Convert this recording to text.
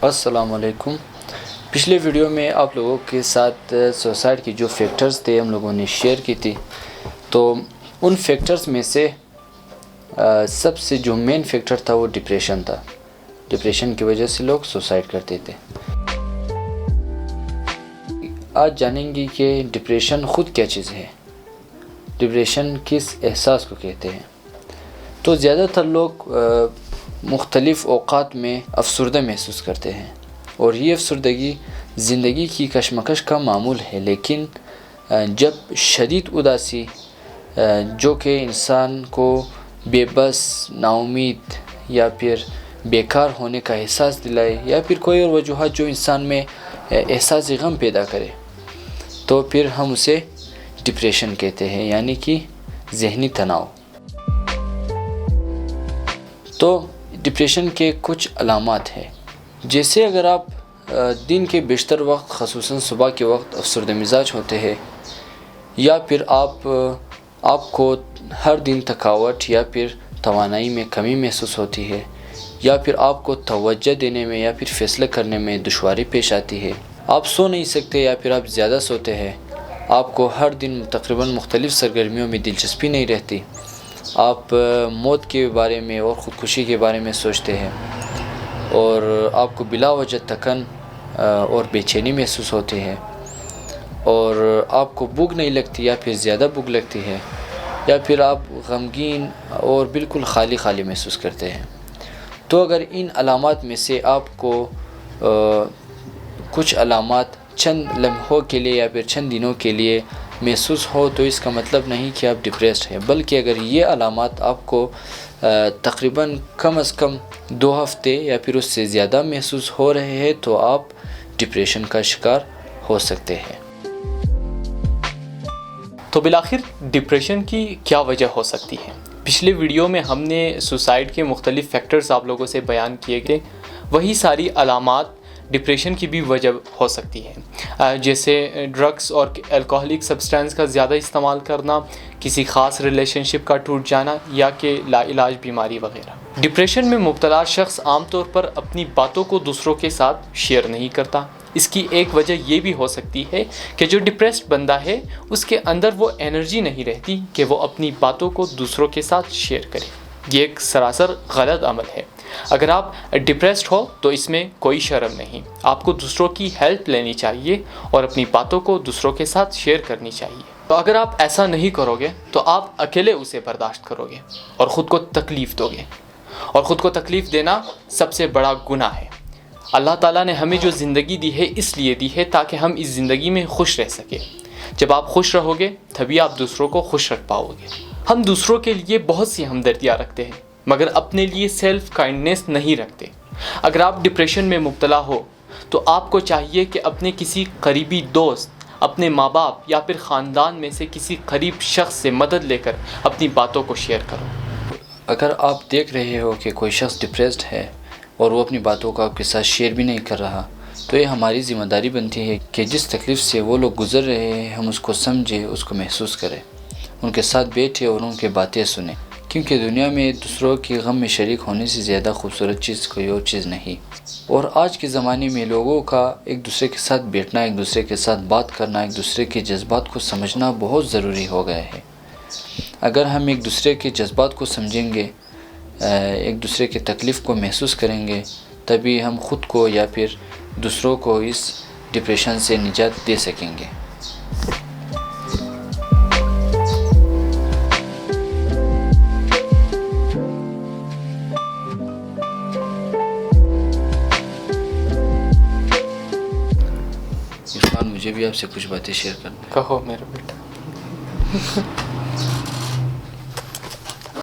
السلام علیکم. پچھلے ویڈیو میں آپ لوگوں کے ساتھ سوسائڈ کی جو فیکٹرز تھے ہم لوگوں نے شیئر کی تھی. تو ان فیکٹرز میں سے سب سے جو مین فیکٹر تھا وہ ڈپریشن تھا. ڈپریشن کی وجہ سے لوگ سوسائڈ کرتے تھے. آج جانیں گے کہ ڈپریشن خود کیا چیز ہے, ڈپریشن کس احساس کو کہتے ہیں. تو زیادہ تر لوگ مختلف اوقات میں افسردہ محسوس کرتے ہیں, اور یہ افسردگی زندگی کی کشمکش کا معمول ہے. لیکن جب شدید اداسی جو کہ انسان کو بے بس, نا امید یا پھر بیکار ہونے کا احساس دلائے, یا پھر کوئی اور وجوہات جو انسان میں احساس غم پیدا کرے, تو پھر ہم اسے ڈپریشن کہتے ہیں, یعنی کہ ذہنی تناؤ. تو ڈپریشن کے کچھ علامات ہیں, جیسے اگر آپ دن کے بیشتر وقت خصوصاً صبح کے وقت افسردہ مزاج ہوتے ہیں, یا پھر آپ کو ہر دن تھکاوٹ یا پھر توانائی میں کمی محسوس ہوتی ہے, یا پھر آپ کو توجہ دینے میں یا پھر فیصلہ کرنے میں دشواری پیش آتی ہے, آپ سو نہیں سکتے یا پھر آپ زیادہ سوتے ہیں, آپ کو ہر دن تقریباً مختلف سرگرمیوں میں دلچسپی نہیں رہتی, آپ موت کے بارے میں اور خودکشی کے بارے میں سوچتے ہیں, اور آپ کو بلا وجہ تھکن اور بے چینی محسوس ہوتی ہے, اور آپ کو بھوک نہیں لگتی یا پھر زیادہ بھوک لگتی ہے, یا پھر آپ غمگین اور بالکل خالی محسوس کرتے ہیں. تو اگر ان علامات میں سے آپ کو کچھ علامات چند لمحوں کے لیے یا پھر چند دنوں کے لیے محسوس ہو, تو اس کا مطلب نہیں کہ آپ ڈپریسڈ ہیں, بلکہ اگر یہ علامات آپ کو تقریباً کم از کم 2 ہفتے یا پھر اس سے زیادہ محسوس ہو رہے ہیں, تو آپ ڈپریشن کا شکار ہو سکتے ہیں. تو بالآخر ڈپریشن کی کیا وجہ ہو سکتی ہے؟ پچھلے ویڈیو میں ہم نے سوسائڈ کے مختلف فیکٹرز آپ لوگوں سے بیان کیے گئے. وہی ساری علامات ڈپریشن کی بھی وجہ ہو سکتی ہے, جیسے ڈرگس اور الکوہلک سبسٹینس کا زیادہ استعمال کرنا, کسی خاص ریلیشن شپ کا ٹوٹ جانا, یا کہ لا علاج بیماری وغیرہ. ڈپریشن میں مبتلا شخص عام طور پر اپنی باتوں کو دوسروں کے ساتھ شیئر نہیں کرتا. اس کی ایک وجہ یہ بھی ہو سکتی ہے کہ جو ڈپریسڈ بندہ ہے اس کے اندر وہ انرجی نہیں رہتی کہ وہ اپنی باتوں کو دوسروں کے ساتھ شیئر کرے. یہ ایک سراسر غلط عمل ہے. اگر آپ ڈپریسڈ ہو تو اس میں کوئی شرم نہیں, آپ کو دوسروں کی ہیلپ لینی چاہیے اور اپنی باتوں کو دوسروں کے ساتھ شیئر کرنی چاہیے. تو اگر آپ ایسا نہیں کرو گے تو آپ اکیلے اسے برداشت کرو گے اور خود کو تکلیف دو گے, اور خود کو تکلیف دینا سب سے بڑا گناہ ہے. اللہ تعالیٰ نے ہمیں جو زندگی دی ہے اس لیے دی ہے تاکہ ہم اس زندگی میں خوش رہ سکیں. جب آپ خوش رہو گے تبھی آپ دوسروں کو خوش رکھ پاؤ گے. ہم دوسروں کے لیے بہت سی ہمدردیاں رکھتے ہیں, مگر اپنے لیے سیلف کائنڈنیس نہیں رکھتے. اگر آپ ڈپریشن میں مبتلا ہو تو آپ کو چاہیے کہ اپنے کسی قریبی دوست, اپنے ماں باپ یا پھر خاندان میں سے کسی قریب شخص سے مدد لے کر اپنی باتوں کو شیئر کرو. اگر آپ دیکھ رہے ہو کہ کوئی شخص ڈپریسڈ ہے اور وہ اپنی باتوں کو آپ کے ساتھ شیئر بھی نہیں کر رہا, تو یہ ہماری ذمہ داری بنتی ہے کہ جس تکلیف سے وہ لوگ گزر رہے ہیں ہم اس کو سمجھیں, اس کو محسوس کریں, ان کے ساتھ بیٹھے اور ان کی باتیں سنیں. کیونکہ دنیا میں دوسروں کے غم میں شریک ہونے سے زیادہ خوبصورت چیز کوئی اور چیز نہیں. اور آج کے زمانے میں لوگوں کا ایک دوسرے کے ساتھ بیٹھنا, ایک دوسرے کے ساتھ بات کرنا, ایک دوسرے کے جذبات کو سمجھنا بہت ضروری ہو گیا ہے. اگر ہم ایک دوسرے کے جذبات کو سمجھیں گے, ایک دوسرے کے تکلیف کو محسوس کریں گے, تبھی ہم خود کو یا پھر دوسروں کو اس ڈپریشن سے نجات دے سکیں گے. عرفان, مجھے بھی آپ سے کچھ باتیں شیئر کرنا. کہو میرا بیٹا.